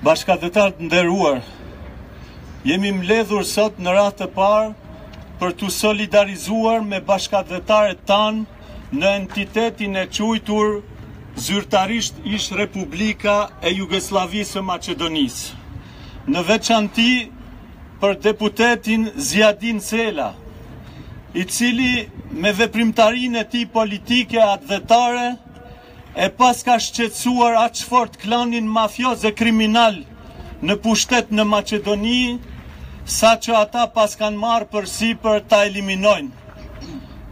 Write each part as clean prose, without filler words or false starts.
Bashkëdhetar të nderuar, jemi mbledhur sot në radhë të parë për të solidarizuar me bashkëdhetarët tanë në entitetin e quajtur zyrtarisht ish Republika e Jugosllavisë së Maqedonisë. Në veçanti për deputetin Zjadin Sela, i cili me veprimtarinë e tij politike atdhetare e pas ka shqetësuar aq fort klanin mafioz e kriminal në pushtet në Maqedoni, sa që ata pas kanë marrë përsipër ta eliminojnë.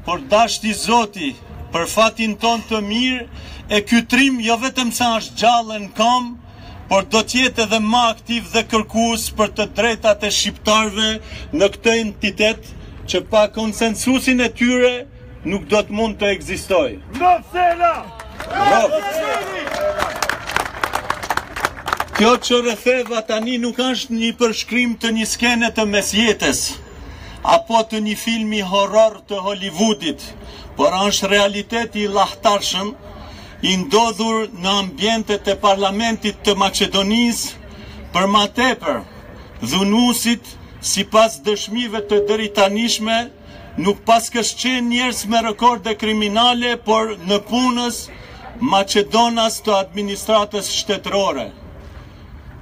Por dashti Zoti, për fatin ton të mirë, e ky trim jo vetëm sa është gjallë në kom, por do t'jetë edhe më aktiv dhe kërkues për të drejtat e shqiptarëve në këtë entitet që pa konsensusin e tyre nuk do të mund të ekzistojë. Kjo që rretheva tani nuk është një përshkrim të një skene të mesjetës, apo të një filmi horror të Hollywoodit, por është realiteti i lahtarshëm i ndodhur në ambientet e parlamentit të Maqedonisë, për ma tepër, dhunuesit, sipas dëshmive të dëritanishme, nuk pas këshqen njerëz me rekorde kriminale, por në punës Macedonas të administratës shtetërore.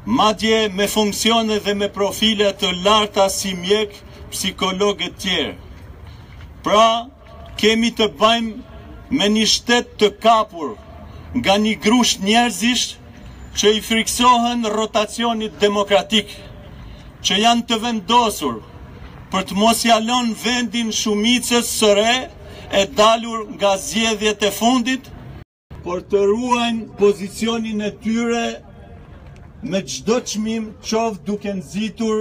Madje me funksione dhe me profile të larta si mjek, psikolog e tjerë. Pra, kemi të bëjmë me një shtet të kapur nga një grush njerëzish që i friksohen rotacionit demokratik, që janë të vendosur për të mos ia lënë vendin shumicës së re e dalur nga zgjedhjet e fundit, por të ruajnë pozicionin e tyre me çdo çmim, qoftë duke nxitur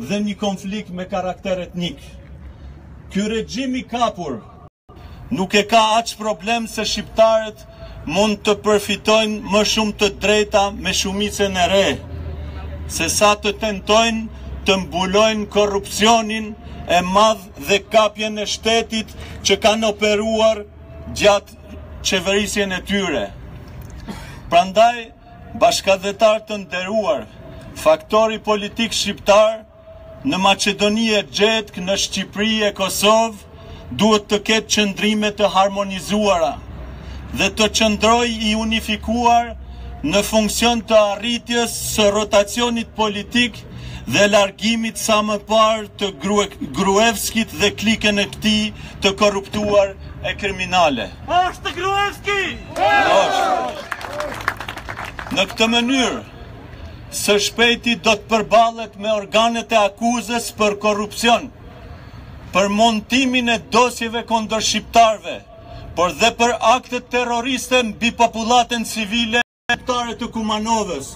dhe një konflikt me karakter etnik. Ky regjim i kapur nuk e ka aq problem se shqiptarët mund të përfitojnë më shumë të drejta me shumicën e re, se sa të tentojnë të mbulojnë korrupsionin e madh dhe kapjen e shtetit që kanë operuar gjatë qeverisjen e tyre. Prandaj, bashkëdhetar të nderuar, faktori politik shqiptar në Maqedoni e Gjetk, në Shqipëri e Kosovë duhet të ketë qëndrime të harmonizuara dhe të qëndrojë i unifikuar në funksion të arritjes së rotacionit politik dhe largimit sa më parë të Gruevskit dhe klikën e këtij të korruptuar e kriminale. Është Gruevski! Në këtë mënyrë, së shpejti do të përballet me organet e akuzës për korrupsion, për montimin e dosjeve kundër shqiptarëve, por dhe për aktet terroriste mbi popullatën civile të Kumanovës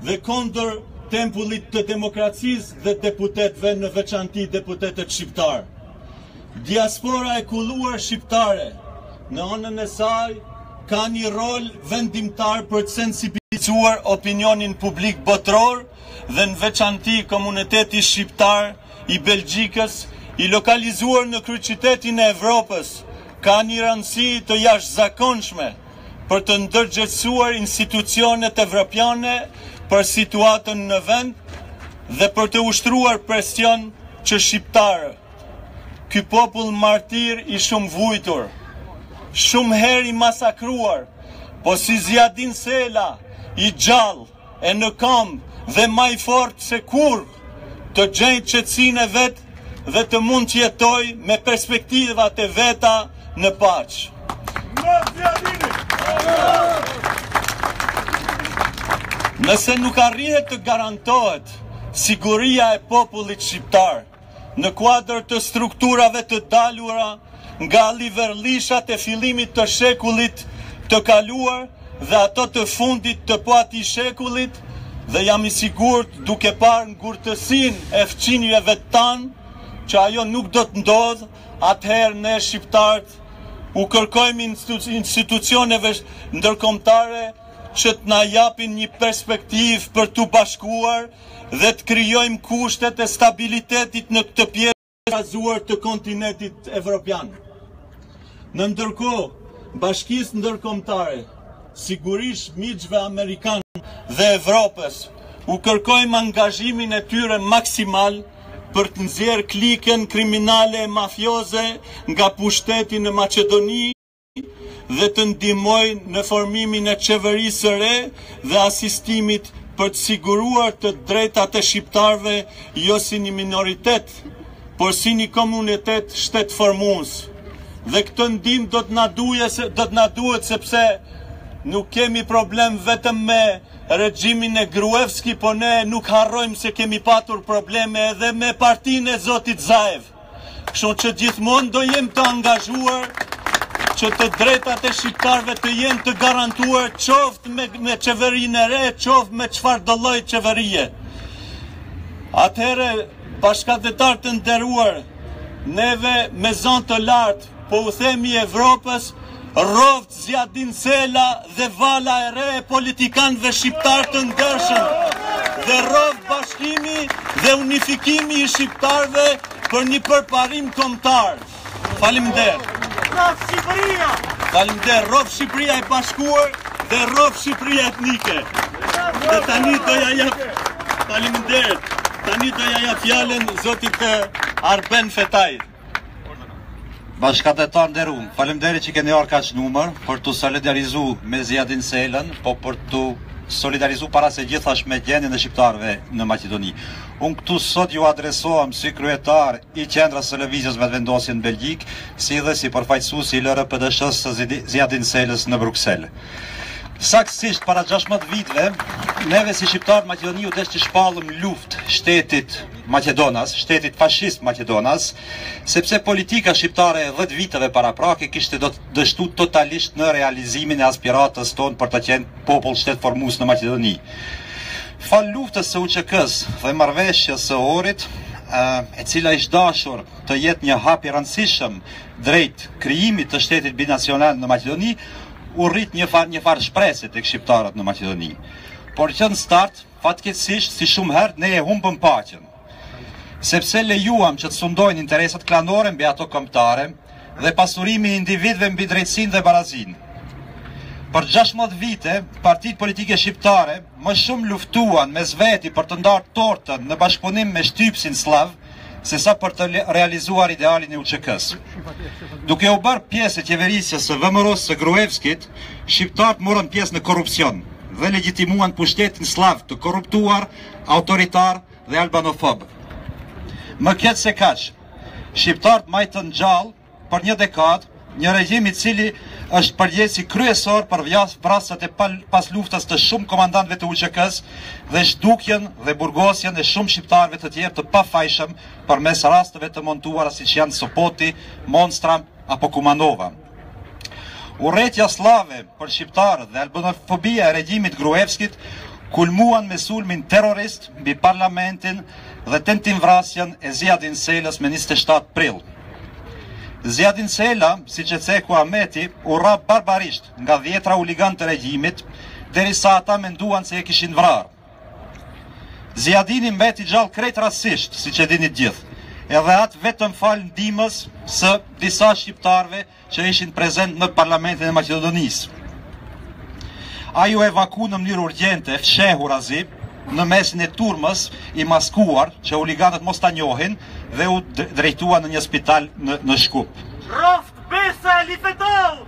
dhe kundër tempullit të demokracisë dhe deputetëve, në veçanti deputetët shqiptar. Diaspora e kulluar shqiptare në anën e saj ka një rol vendimtar për të sensibilizuar opinionin publik botror dhe në veçanti komuniteti shqiptar i Belgjikës, i lokalizuar në kryeqytetin e Evropës, ka një rëndësi të jashtëzakonshme për të ndërgjegjësuar institucionet evropiane për situatën në vend dhe për të ushtruar presion që shqiptarë, ky popull martir i shumë vujtur, shumë herë i masakruar, po si Zjadin Sela, i gjallë, e në këmbë dhe më i fortë se kurrë, të gjejë qetësinë e vet dhe të mund të jetojë me perspektivat e veta në paqë. Nëse nuk arrihet të garantohet siguria e popullit shqiptar në kuadër të strukturave të dalura nga liverlishat e fillimit të shekullit të kaluar dhe ato të fundit të atij shekullit, dhe jam i sigurt duke parë ngurtësinë e fqinjeve tanë që ajo nuk do të ndodhë, atëherë ne shqiptarët u kërkojmë institucioneve ndërkombëtare që të na japin një perspektivë për të bashkuar dhe të krijojmë kushtet e stabilitetit në këtë pjesë e bazuar të kontinentit evropian. Në ndërkohë, Bashkisë Ndërkombëtare, sigurisht miqve amerikanë dhe Evropës, u kërkojmë angazhimin e tyre maksimal për të nxjerrë klikën kriminale e mafioze nga pushteti në Maqedoni dhe të ndihmojnë në formimin e qeverisë së re dhe asistimit për të siguruar të drejtat e shqiptarëve jo si një minoritet, por si një komunitet shtetformues. Dhe këtë ndihmë do të na duhet sepse nuk kemi problem vetëm me regjimin e Gruevski, po ne nuk harrojmë se kemi patur probleme edhe me partinë e Zotit Zaev. Kështu që gjithmonë do jem të angazhuar që të drejtat e shqiptarëve të jenë të garantuar qoftë me qeverinë e re, qoftë me çfarë do lloj qeverie. Atëherë, bashkëdhetar të nderuar, neve me zonë të lartë po u themi Evropës, rroft Zjadin Sela dhe vala e re e politikanëve shqiptar të ndershëm dhe rroft bashkimi dhe unifikimi i shqiptarëve për një përparim kombëtar. Faleminderit. Rroft Shqipëria! Faleminderit, rroft Shqipëria e bashkuar dhe rroft Shqipëria etnike. Dhe tani do ja jap faleminderit. Tani do ja jap fjalën zotit Arben Fetaj. Bashkëdhetar nderuar, faleminderit që keni ardhur kaq numër për të solidarizu me Zjadin Selën, po për të solidarizu para se gjithash me gjendjen e shqiptarëve në Maqedoni. Unë këtu sot ju adresohem si kryetar i qendrës së lëvizjes vetëvendosje në Belgjik, si dhe si përfaqësues i LRPDSH-s së Zjadin Selës në Bruksel. Saktësisht para 16 viteve, neve si shqiptarë Maqedoniu desh të shpallëm luftë shtetit Maqedonas, shtetit fashist Maqedonas, sepse politika shqiptare 10 viteve paraprake kishte dështu totalisht në realizimin e aspiratës tonë për të qenë popull shtetformues në Maqedoni. Fal luftës së UÇK-s dhe marrëveshjes së Ohrit, e cila ishte dashur të jetë një hap i rëndësishëm drejt krijimit të shtetit binacional në Maqedoni, u rrit një farë shpresë tek shqiptarët në Maqedoni. Por që në start, fatkeqësisht, si shumë herë, ne e humbëm paqen. Sepse lejuam që të sundojnë interesat klanore mbi ato kombëtare dhe pasurimi i individëve mbi drejtësinë dhe barazinë. Për 16 vite, partitë politike shqiptare më shumë luftuan mes veti për të ndarë tortën në bashkëpunim me shtypsin slav, sesa për të realizuar idealin e UÇK-s. Duke u bërë pjesë e qeverisjes së VMRO-s së Gruevskit, shqiptarët morën pjesë në korrupsion dhe legjitimuan pushtetin slav të korruptuar, autoritar dhe albanofob. Më keq se kaq, shqiptarët majtën gjallë për një dekadë një regjim i cili është përgjegjësi kryesor për vrasjet e pas luftës të shumë komandantëve të UÇK-s dhe zhdukjen dhe burgosjen e shumë shqiptarëve të tjerë të pafajshëm përmes rasteve të montuara siç janë Sopoti, Monstra apo Kumanova. Urrëtia slave për shqiptarët dhe albanofobia e regjimit Gruevskit kulmuan me sulmin terrorist mbi parlamentin dhe tentimvrasjen e Zjadin Selës me 27 prill. Zjadin Sela, si që Ceku Ahmeti, u rrap barbarisht nga 10 huligan të regjimit, derisa ata menduan se e kishin vrarë. Zjadini mbeti gjallë krejt rastësisht, si që dini gjithë, edhe atë vetëm falë ndihmës së disa shqiptarve që ishin prezent në parlamentin e Maqedonisë. Ai u evaku në mënyrë urgjente, fshehur azi, në mesin e turmës i maskuar që huliganët mos ta njohin dhe u drejtua në një spital në Shkup. Rroft Besa e Lifetau!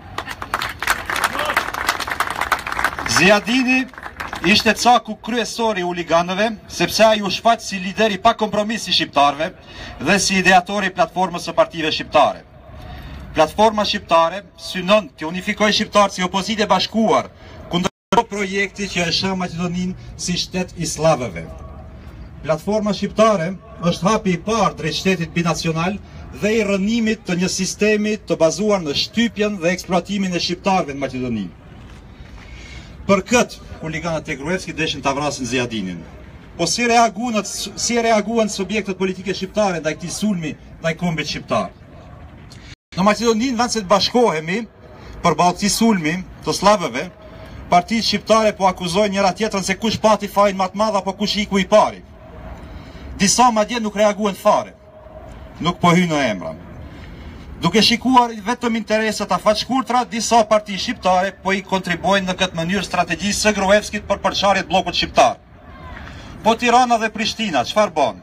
Zjadini ishte caku kryesori i huliganëve, sepse ai u shfaq si lider i pa kompromis i shqiptarëve dhe si ideatori i platformës së partive shqiptare. Platforma shqiptare synon të unifikojë shqiptarët si opozitë e bashkuar kundër projekti që e sheh Maqedoninë si shtet i slavëve. Platforma shqiptare është hapi i parë drejt shtetit binacional dhe i rënimit të një sistemi të bazuar në shtypjen dhe eksploatimin e shqiptarëve në Maqedoni. Për këtë, huliganët e Gruevskit deshin ta vrasin Zjadinin. Po si reaguan subjektet politike shqiptare ndaj këtij sulmi ndaj kombit shqiptar? Në Maqedoni, në vend se të bashkohemi përballë këtij sulmi të slavëve, partitë shqiptare po akuzojnë njëra tjetrën se kush pati fajin më të madh apo kush iku i pari. Disa madje nuk reaguan fare, nuk po hynë në emra. Duke shikuar vetëm interesat afaqshkurtra, disa parti shqiptare po i kontribuojnë në këtë mënyrë strategjisë së Gruevskit për përçarjet bllokut shqiptar. Po Tirana dhe Prishtina, çfarë bën?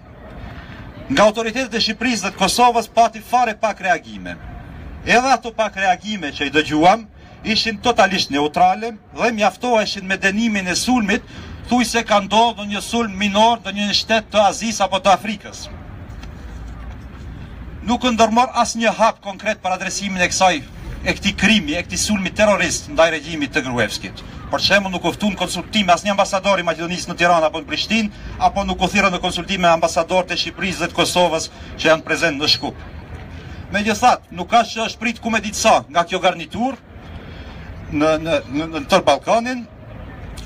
Nga autoritetet e Shqipërisë dhe të Kosovës pati fare pak reagime. Edhe ato pak reagime që i dëgjuam ishin totalisht neutrale dhe mjaftoheshin me dënimin e sulmit, thuj se ka ndodhur një sulm minor në një shtet të Azisë apo të Afrikës. Nuk ndërmor asnjë hap konkret për adresimin e këtij krimi, e këtij sulmi terrorist ndaj regjimit të Gruevskit. Për shembull, nuk u ftun konsultime asnjë ambasador i Maqedonisë në Tiranë apo në Prishtinë, apo nuk u thirrën në konsultime ambasadorët e Shqipërisë dhe të Kosovës që janë prezent në Shkup. Megjithatë, nuk ka që është prit ku me ditë sa nga kjo garnitur në tërë Ballkanin,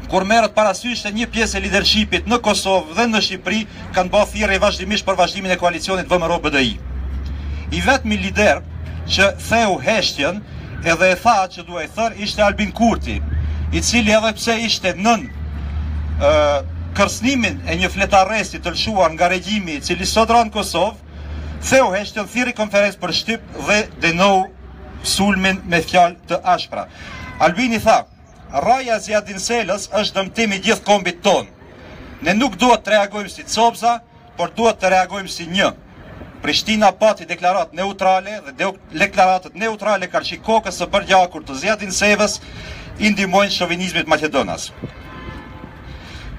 kur merret parasysh se një pjesë e lidershipit në Kosovë dhe në Shqipëri kanë bërë thirrje vazhdimisht për vazhdimin e koalicionit VMRO-BDI. I vetmi lider që theu heshtjen edhe e tha që duhej thërë ishte Albin Kurti, i cili edhe pse ishte nën kërcënimin e një fletarresti të lëshuar nga regjimi i cili sot ran Kosovë, theu heshtjen, thirri konferencë për shtyp dhe dënou sulmin me fjalë të ashpra. Albini tha: "Raja Zjadin Selës është dëmtimi i gjithë kombit ton. Ne nuk duhet të reagojmë si copza, por duhet të reagojmë si një." Prishtina pati deklaratë neutrale dhe deklaratët neutrale karqikokës së përgjakur të Zjadin Selës i ndihmojnë shovinizmit Maqedonas.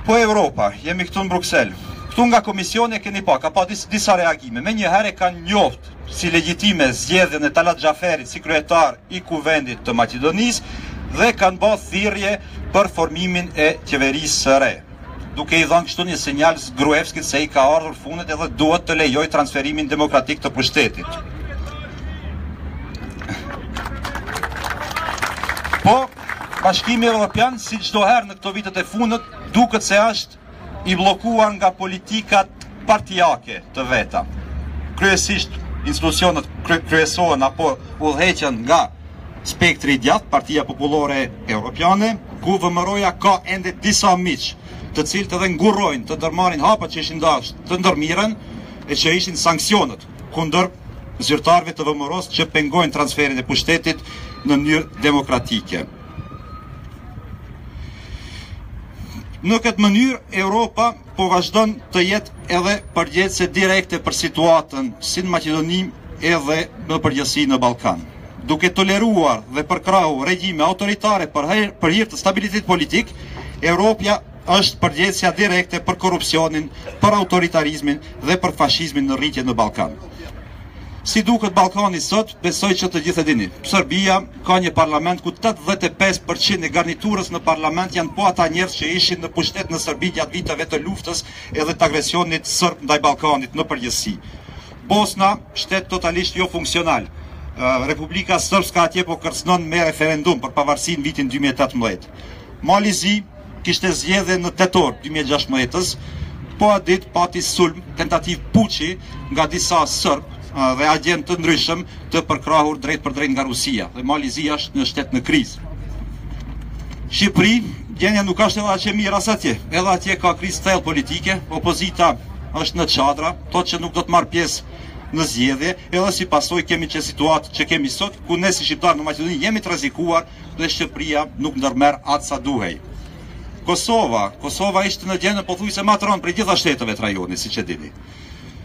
Po Europa, jemi këtu në Bruksel. Këtu nga komisioni keni pa, ka pa disa reagime. Me njëherë kanë njoftë si legjitime zgjedhjen e Talat Xhaferit si kryetar i kuvendit të Maqedonisë dhe kanë bërë thirrje për formimin e qeverisë së re, duke i dhënë kështu një sinjal Gruevskit se i ka ardhur fundet edhe duhet të lejoj transferimin demokratik të pushtetit. Po, Bashkimi Evropian, si çdo herë në këto vitet e fundit, duket se është i bllokuar nga politikat partijake të veta. Kryesisht institucionet kryesohen apo udhëheqen nga spektri i djathtë, Partia Popullore Evropiane, ku VMRO-ja ka ende disa miq, të cilët edhe ngurrojnë të ndërmarrin hapat që ishin dashur të ndërmirën e që ishin sanksionet kundër zyrtarëve të VMRO-s që pengojnë transferin e pushtetit në mënyrë demokratike. Në këtë mënyrë, Europa po vazhdon të jetë edhe përgjegjëse direkte për situatën si në Maqedoni edhe në përgjithësi në Ballkan. Duke toleruar dhe përkrahur regjime autoritare për hir të stabilitetit politik, Evropa është përgjegjësja direkte për korrupsionin, për autoritarizmin dhe për fashizmin në rritje në Ballkan. Si duket Ballkani sot, besoj që të gjithë e dini. Serbia ka një parlament ku 85% e garniturës në parlament janë po ata njerëz që ishin në pushtet në Serbi gjatë viteve të luftës edhe të agresionit serb ndaj Ballkanit në përgjithësi. Bosna, shtet totalisht jo funksional. Republika Srpska atje po kërcënon me referendum për pavarësinë vitin 2018. Malizi kishte zgjedhje në tetor 2016, po atë ditë pati sulm, tentativ puçi nga disa serb dhe agent të ndryshëm të përkrahur drejt për drejt nga Rusia, dhe Malizia është në shtet në krizë. Shqipëri, gjendja nuk është edhe aq e mirë as atje, edhe atje ka krizë thellë politike, opozita është në çadra, thotë që nuk do të marrë pjesë në zgjedhje, edhe si pasojë kemi që situatë që kemi sot, ku ne si shqiptarë në Maqedoni jemi të rrezikuar dhe Shqipëria nuk ndërmerr atë sa duhej. Kosova ishte në gjendje pothuajse më të rëndë prej gjitha shteteve të rajonit, siç e dini.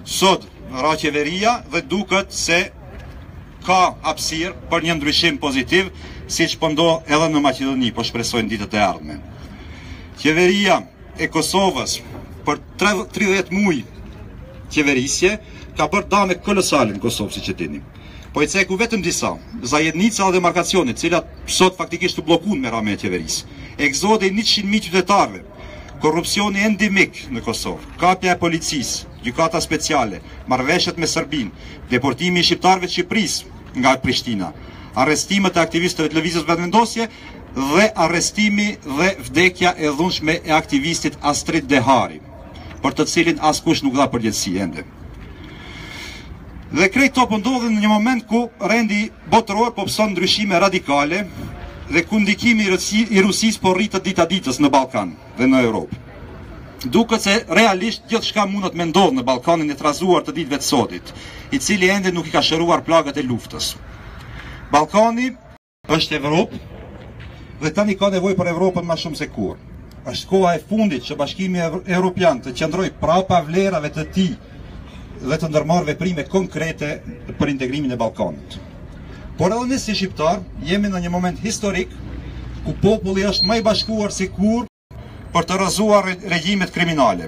Sot ra qeveria dhe duket se ka hapësirë për një ndryshim pozitiv, siç po ndodh edhe në Maqedoni, po shpresojnë ditët e ardhme. Qeveria e Kosovës për 30 muaj qeverisje ka bërë dame kolosale në Kosovë, siç e dini. Po i ceku vetëm disa, zajednica dhe demarkacionet, cilat sot faktikisht u bllokuan me ramën e qeverisë. Egzodi 100.000 qytetarëve, korrupsioni endemik në Kosovë, kapja e policisë, gjykata speciale, marrëveshjet me Serbinë, deportimi i shqiptarëve të Shqipërisë nga Prishtina, arrestimet e aktivistëve të lëvizjes vetëvendosje dhe arrestimi dhe vdekja e dhunshme e aktivistit Astrid Dehari, për të cilin askush nuk dha përgjegjësi ende. Dhe krejt to po ndodhin në një moment ku rendi botëror po pëson ndryshime radikale dhe ku ndikimi i Rusisë po rritet dita ditës në Ballkan dhe në Europë. Duket se realisht gjithçka mundet me ndodhë në Ballkanin e trazuar të ditëve të sotit, i cili ende nuk i ka shëruar plagët e luftës. Ballkani është Evropë dhe tani ka nevojë për Evropën më shumë se kur. është koha e fundit që Bashkimi Evropian të qëndrojë prapa vlerave të tij dhe të ndërmarrë veprime konkrete për integrimin e Ballkanit. Por edhe ne si shqiptar jemi në një moment historik ku populli është më i bashkuar se kur për të rrëzuar regjimet kriminale.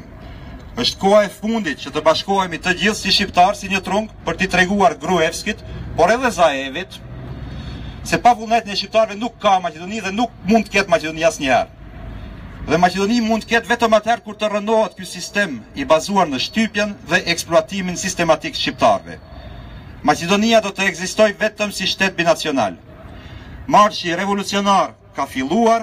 Është koha e fundit që të bashkohemi të gjithë si shqiptar si një trung për t'i treguar Gruevskit, por edhe Zaevit, se pa vullnetin e shqiptarëve nuk ka Maqedoni dhe nuk mund të ketë Maqedoni asnjëherë. Dhe Maqedoni mund të ketë vetëm atëherë kur të rënohet ky sistem i bazuar në shtypjen dhe eksploatimin sistematik shqiptarëve. Maqedonia do të ekzistojë vetëm si shtet binacional. Marshi revolucionar ka filluar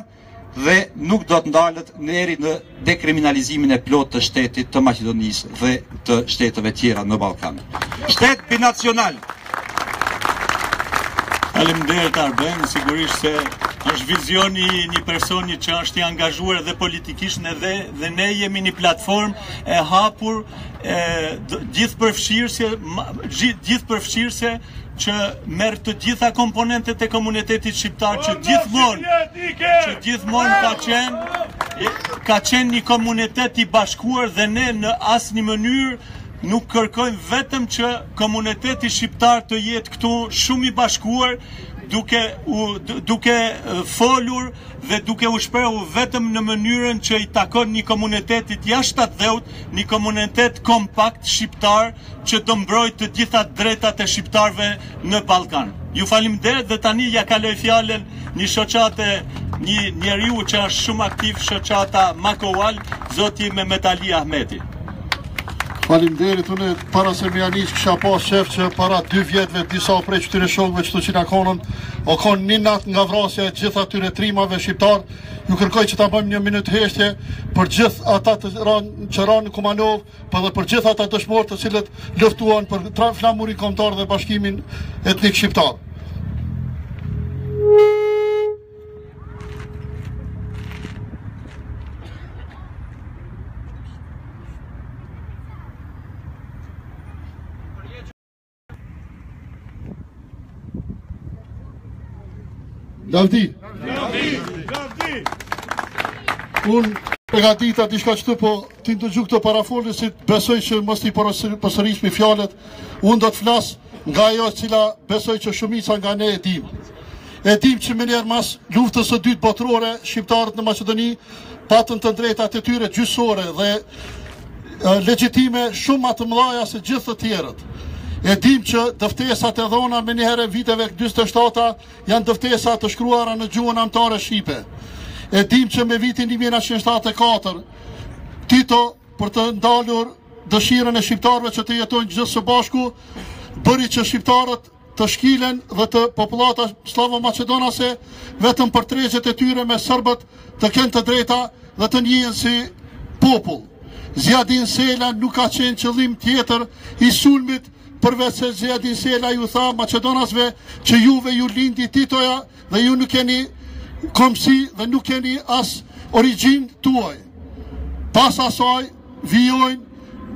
dhe nuk do të ndalet deri në dekriminalizimin e plot të shtetit të Maqedonisë dhe të shteteve tjera në Ballkan. Shtet binacional. Faleminderit Arben, sigurisht se është vizioni i një personi që është i angazhuar dhe politikisht dhe ne jemi një platformë e hapur gjithëpërfshirëse që merr të gjitha komponentet e komunitetit shqiptar që gjithmonë ka qenë një komunitet i bashkuar dhe ne në asnjë mënyrë nuk kërkojmë vetëm që komuniteti shqiptar të jetë këtu shumë i bashkuar, duke folur dhe duke u shprehur vetëm në mënyrën që i takon një komunitetit jashtë atë dheut, një komunitet kompakt shqiptar që të mbrojë të gjitha drejtat e shqiptarëve në Ballkan. Ju faleminderit dhe tani ja kaloj fjalën një njeriu që është shumë aktiv, shoqata Makoval, zoti Mehmet Ali Ahmeti. Faleminderit, unë para se më janis kisha pas shef që para 2 vjetëve disa prej këtyre shokëve që na konën, o kanë një natë nga vrasja e gjithë atyre trimave shqiptar. Ju kërkoj që ta bëjmë një minutë heshtje për gjithë ata që ranë në Kumanov, por edhe për gjithë ata dëshmorë të cilët luftuan për flamurin kombëtar dhe bashkimin etnik shqiptar. Lavdi. Unë përgatita diçka qëtu, po ti të gju këto parafolësit, besoj që mos t'i përsërish mi fjalët, unë do të flas nga ajo cila besoj që shumica nga ne e dim. E dim që më njerë mas luftës së dytë botërore, shqiptarët në Maqedoni patën të drejtat e tyre gjyqësore dhe legjitime shumë më të mëdha se gjithë të tjerët. E dim që dëftesat e dhona me njëherë viteve 47 janë dëftesa të shkruara në gjuhën anëtare shqipe. E dim që me vitin 1974 Tito, për të ndalur dëshirën e shqiptarëve që të jetojnë gjithë së bashku, bëri që shqiptarët të shkilen dhe të popullata slavo-macedonase vetëm për tregjet e tyre me serbët të kenë të drejta dhe të njihen si popull. Zjadin Sela nuk ka qenë qëllim tjetër i sulmit, përveç se Zjadin Sela ju tha Macedonasve që juve ju lindi Titoja dhe ju nuk keni komsi dhe nuk keni as origjinë tuaj. Pas asaj vijojnë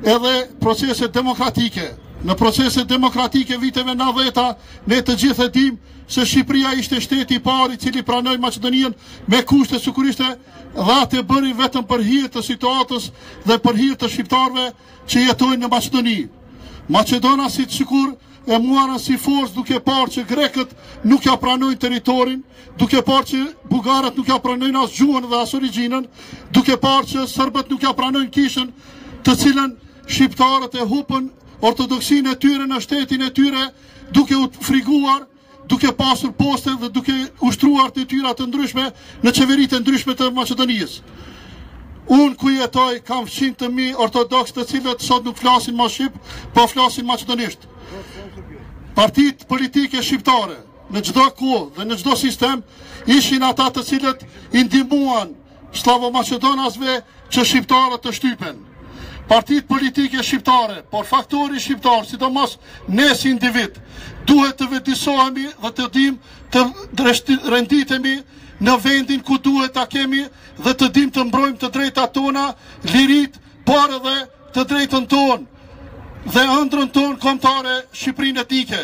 edhe procese demokratike. Në procese demokratike viteve 90-ta ne të gjithë e dim se Shqipëria ishte shteti i parë i cili pranoi Maqedoninë me kushte sigurisht dhe atë bëri vetëm për hir të situatës dhe për hir të shqiptarëve që jetojnë në Maqedoni. Maqedonasit sikur e muarën si forcë duke parë që grekët nuk ja pranojnë territorin, duke parë që bugarët nuk ja pranojnë as gjuhën dhe as origjinën, duke parë që serbët nuk ja pranojnë kishën, të cilën shqiptarët e hupën ortodoksinë e tyre në shtetin e tyre, duke u friguar, duke pasur poste dhe duke ushtruar detyra të ndryshme në qeveritë ndryshme të Maqedonisë. Unë ku jetoj kam 100.000 ortodoks të cilët sot nuk flasin ma shqip, po flasin maqedonisht. Partitë politike shqiptare në çdo kohë dhe në çdo sistem ishin ata të cilët i ndihmuan slavo-maqedonasve që shqiptarët të shtypen. Partitë politike shqiptare, por faktori shqiptar, sidomos ne si individ, duhet të vedisohemi dhe të dim të renditemi në vendin ku duhet ta kemi dhe të dim të mbrojmë të drejtat tona, lirit, por edhe të drejtën tonë dhe ëndrrën tonë kombëtare, Shqipërinë etnike.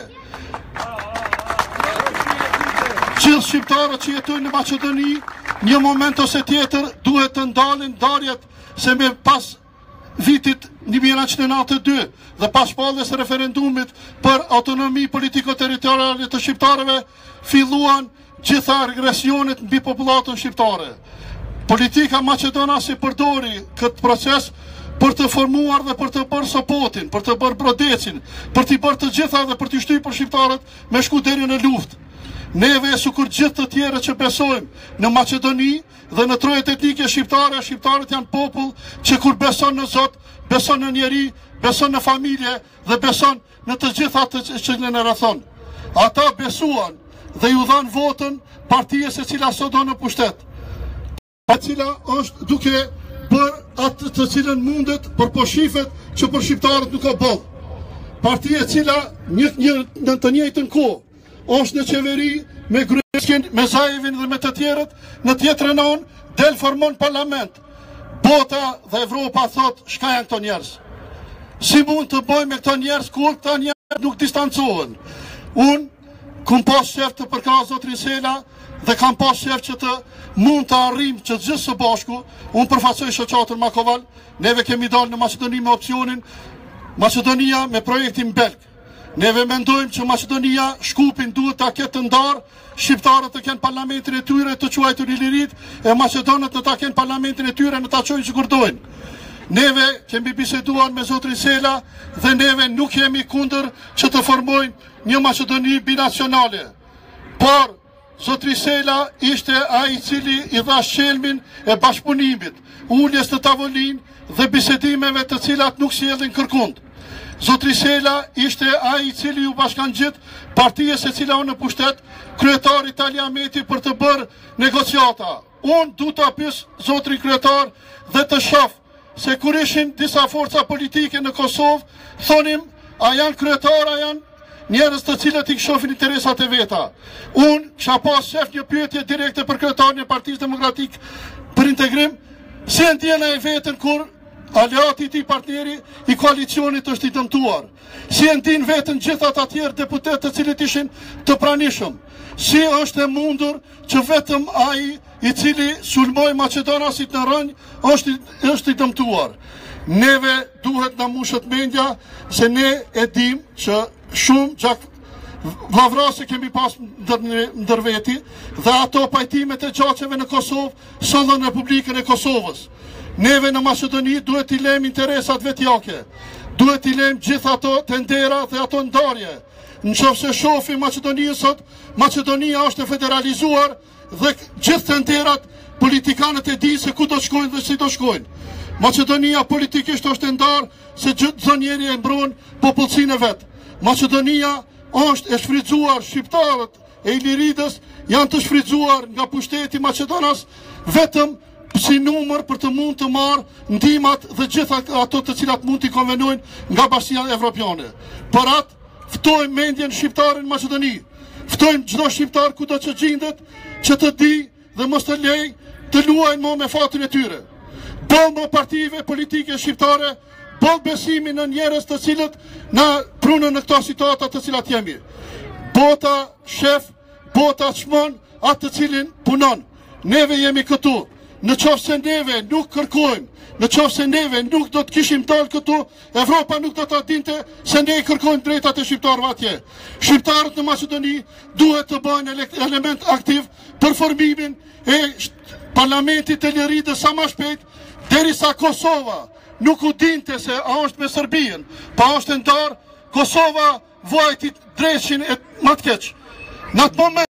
Gjithë shqiptarët që jetojnë në Maqedoni një moment ose tjetër duhet të ndalin ndarjet se me pas vitit 1992 dhe pas shpalljes së referendumit për autonomi politiko-territoriale të shqiptarëve filluan gjitha regresionet mbi popullatën shqiptare. Politika maqedonase përdori këtë proces për të formuar dhe për të bërë sopotin, për të bërë brodecin, për t'i bërë të gjitha dhe për t'i shtypur shqiptarët me shku deri në luftë. Neve sukur gjithë të tjere që besojmë në Maqedoni dhe në trojet etnike shqiptare, shqiptarët janë popull që kur beson në Zot, beson në njeri, beson në familje dhe beson në të gjitha të që në rrethon. Ata besuan dhe ju dhanë votën partijës e cila sot do në pushtet, e cila është duke për atë të cilën mundet për po shifet që për shqiptarët nuk ka bëllë. Partijë e cila në të njëjtën kohë është në qeveri me Gruevskin, me Zajevin dhe me të tjerët, në tjetrën anë del formon parlament. Bota dhe Evropa thot, shka janë këto njerës? Si mund të bëjmë me këto njerës kur këta njerës nuk distancohen? Unë kam pas shef të përkra zotrin Sela dhe kam pas shef që të mund të arrim që gjithë së bashku, unë përfaqësoj shoqatën Makoval, neve kemi dalë në Maqedoni me opcionin Maqedonia me projektin Belg. Neve mendojmë që Maqedonia, Shkupin duhet ta ketë ndarë, shqiptarët të kenë parlamentin e tyre të quajtur i lirit, e maqedonët të ta kenë parlamentin e tyre në ta qojnë që kurdojnë. Neve kemi biseduar me zotrin Sela dhe neve nuk jemi kundër që të formojnë një Maqedoni binacionale. Por, zotri Sela ishte ai i cili i dha shelmin e bashkëpunimit, uljes të tavolin dhe bisedimeve të cilat nuk sjellin kërkund. Zotri Sela ishte ai i cili u bashkan gjithë partijës e cila unë në pushtet, kryetar Itali Ameti për të bërë negociata. Unë du të apys zotri kryetar dhe të shof se kur ishin disa forca politike në Kosovë, thonim a janë kryetar, a janë njerëz të cilët i këshofin interesat e veta. Unë kisha pas shef një pyetje direkte për kryetarin e Partisë Demokratike për integrim, si e ndjen ai veten kur aleati i partneri i koalicionit është i dëmtuar. Si e ndin veten gjithë ata të tjerë deputet të cilët ishin të pranishëm. Si është e mundur që vetëm ai i cili sulmoi maqedonasit në rënj është i dëmtuar. Neve duhet na mushët mendja se ne e dim që shumë gjak vlavrase kemi pas ndër veti dhe ato pajtimet e gjaqeve në Kosovë sollën Republikën e Kosovës. Neve në Maqedoni duhet i lejmë interesat vetjake, duhet i lejmë gjithë ato tendera dhe ato ndarje. Në qoftë se shofi Maqedoninë sot, Maqedonia është e federalizuar dhe gjithë tenderat politikanët e dinë se ku do shkojnë dhe si do shkojnë. Maqedonia politikisht është e ndarë se çdo njeri e mbron popullsinë e vet. Maqedonia është e shfrytzuar, shqiptarët e Iliridës janë të shfrytzuar nga pushteti Maqedonas vetëm si numër për të mund të marrë ndihmat dhe gjitha ato të cilat mund t'i konvenojnë nga Bashkia Evropiane. Për atë ftojmë mendjen shqiptarin në Maqedoni. Ftojmë çdo shqiptar kudo që gjendet që të di dhe mos të lej të luajnë më me fatin e tyre. Boll më partive politike shqiptare, boll besimin në njerëz të cilët na prunën në këto situata të cilat jemi. Bota shef, bota çmon atë të cilin punon. Neve jemi këtu. Në qoftë se neve nuk kërkojmë, në qoftë se neve nuk do të kishim dalë këtu, Evropa nuk do të dinte se ne i kërkojmë drejtat e shqiptarëve atje. Shqiptarët në Maqedoni duhet të bëjnë element aktiv për formimin e parlamentit të liridës sa më shpejt, derisa Kosova nuk u dinte se a është me Serbinë, pa është ndarë, Kosova vajti drejshin e më të keq. Në atë moment